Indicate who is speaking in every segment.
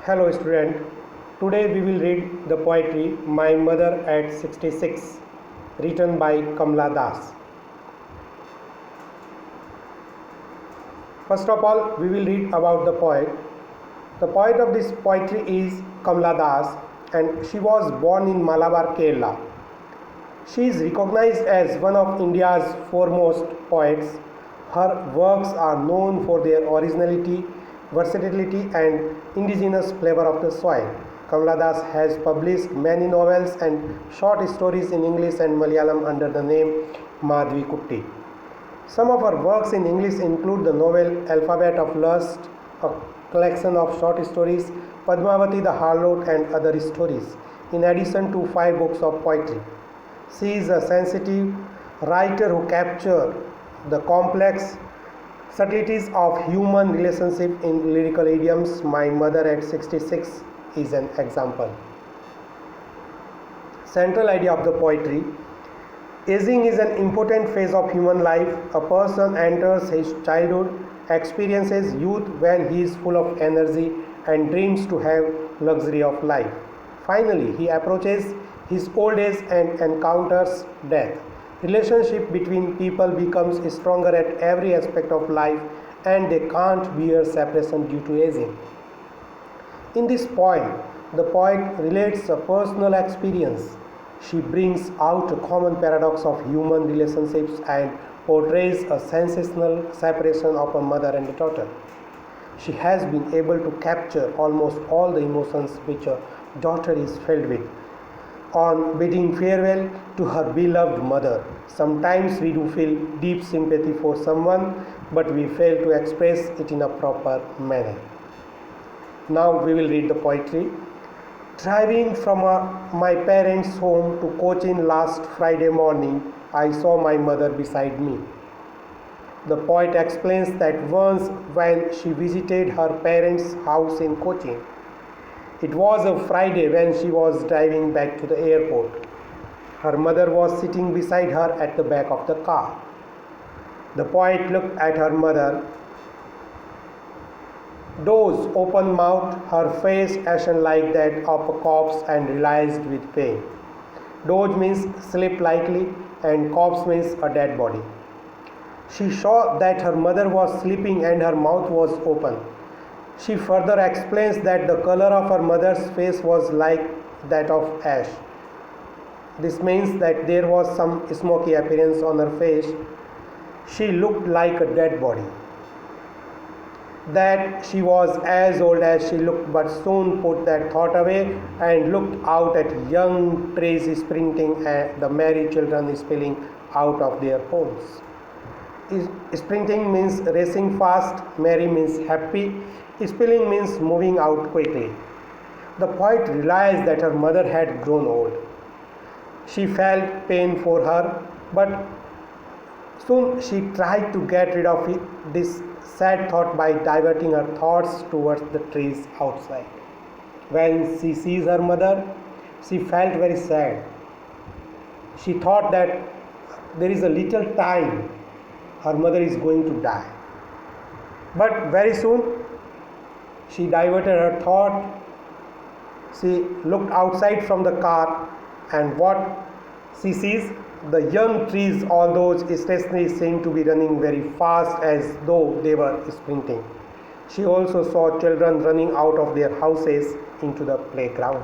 Speaker 1: Hello student, today we will read the poetry My Mother at 66 written by Kamla Das. First of all, we will read about the poet. The poet of this poetry is Kamla Das and she was born in Malabar, Kerala. She is recognized as one of India's foremost poets. Her works are known for their originality, versatility and indigenous flavor of the soil. Kamla Das has published many novels and short stories in English and Malayalam under the name Madhvi Kutti. Some of her works in English include the novel Alphabet of Lust, a collection of short stories, Padmavati the Harlot and other stories, in addition to 5 books of poetry. She is a sensitive writer who captures the complex subtleties of human relationship in lyrical idioms. My Mother at 66 is an example. Central idea of the poetry. Aging is an important phase of human life. A person enters his childhood, experiences youth when he is full of energy and dreams to have luxury of life. Finally, he approaches his old age and encounters death. Relationship between people becomes stronger at every aspect of life and they can't bear separation due to aging. In this poem, the poet relates a personal experience. She brings out a common paradox of human relationships and portrays a sensational separation of a mother and a daughter. She has been able to capture almost all the emotions which a daughter is filled with on bidding farewell to her beloved mother. Sometimes we do feel deep sympathy for someone, but we fail to express it in a proper manner. Now we will read the poetry. Driving from my parents' home to Cochin last Friday morning, I saw my mother beside me. The poet explains that once when she visited her parents' house in Cochin, it was a Friday when she was driving back to the airport. Her mother was sitting beside her at the back of the car. The poet looked at her mother. Doze, open mouthed, her face ashen like that of a corpse and realized with pain. Doze means sleep lightly and corpse means a dead body. She saw that her mother was sleeping and her mouth was open. She further explains that the color of her mother's face was like that of ash. This means that there was some smoky appearance on her face. She looked like a dead body. That she was as old as she looked, but soon put that thought away and looked out at young trees sprinting and the merry children spilling out of their homes. Sprinting means racing fast, merry means happy, spilling means moving out quickly. The poet realized that her mother had grown old. She felt pain for her, but soon she tried to get rid of this sad thought by diverting her thoughts towards the trees outside. When she sees her mother, she felt very sad. She thought that there is a little time her mother is going to die. But very soon she diverted her thought. She looked outside from the car and what she sees, the young trees, all those stationary, seem to be running very fast as though they were sprinting. She also saw children running out of their houses into the playground.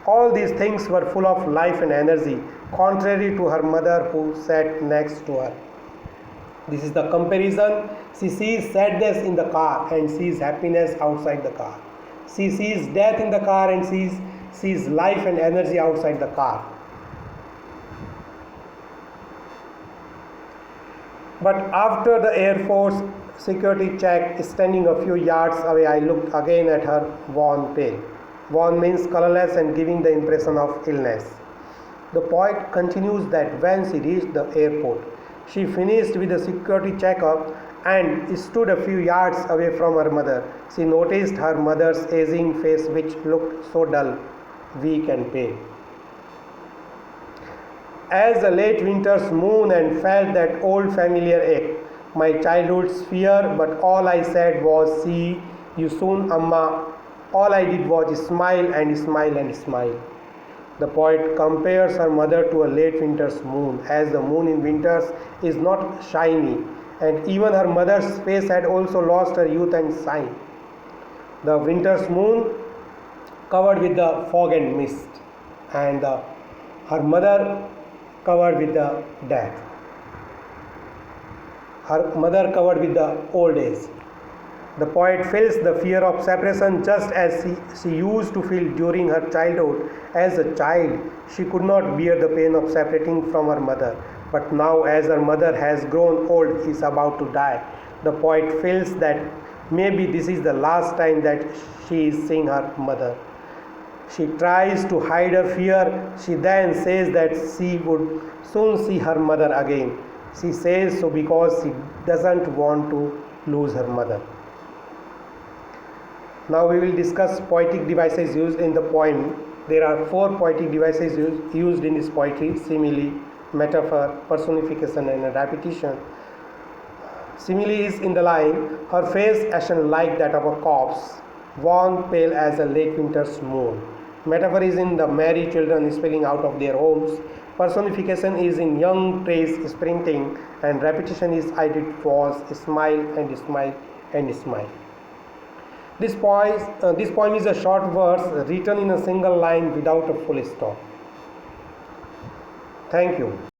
Speaker 1: All these things were full of life and energy, contrary to her mother who sat next to her. This is the comparison. She sees sadness in the car and sees happiness outside the car. She sees death in the car and sees life and energy outside the car. But after the Air Force security check, standing a few yards away, I looked again at her worn pale. Worn means colorless and giving the impression of illness. The poet continues that when she reached the airport, she finished with the security checkup and stood a few yards away from her mother. She noticed her mother's aging face which looked so dull, weak and pale. As the late winter's moon and felt that old familiar ache, my childhood's fear, but all I said was, see you soon, Amma, All I did was smile and smile and smile. The poet compares her mother to a late winter's moon, as the moon in winters is not shiny, and even her mother's face had also lost her youth and shine. The winter's moon covered with the fog and mist, and her mother covered with the death. Her mother covered with the old age. The poet feels the fear of separation just as she used to feel during her childhood. As a child, she could not bear the pain of separating from her mother. But now, as her mother has grown old, is about to die, the poet feels that maybe this is the last time that she is seeing her mother. She tries to hide her fear. She then says that she would soon see her mother again. She says so because she doesn't want to lose her mother. Now we will discuss poetic devices used in the poem. There are 4 poetic devices used in this poetry: simile, metaphor, personification, and repetition. Simile is in the line, her face ashen like that of a corpse, worn pale as a late winter's moon. Metaphor is in the merry children spilling out of their homes. Personification is in young trees sprinting, and repetition is I did was smile and smile and smile. This poem is a short verse written in a single line without a full stop. Thank you.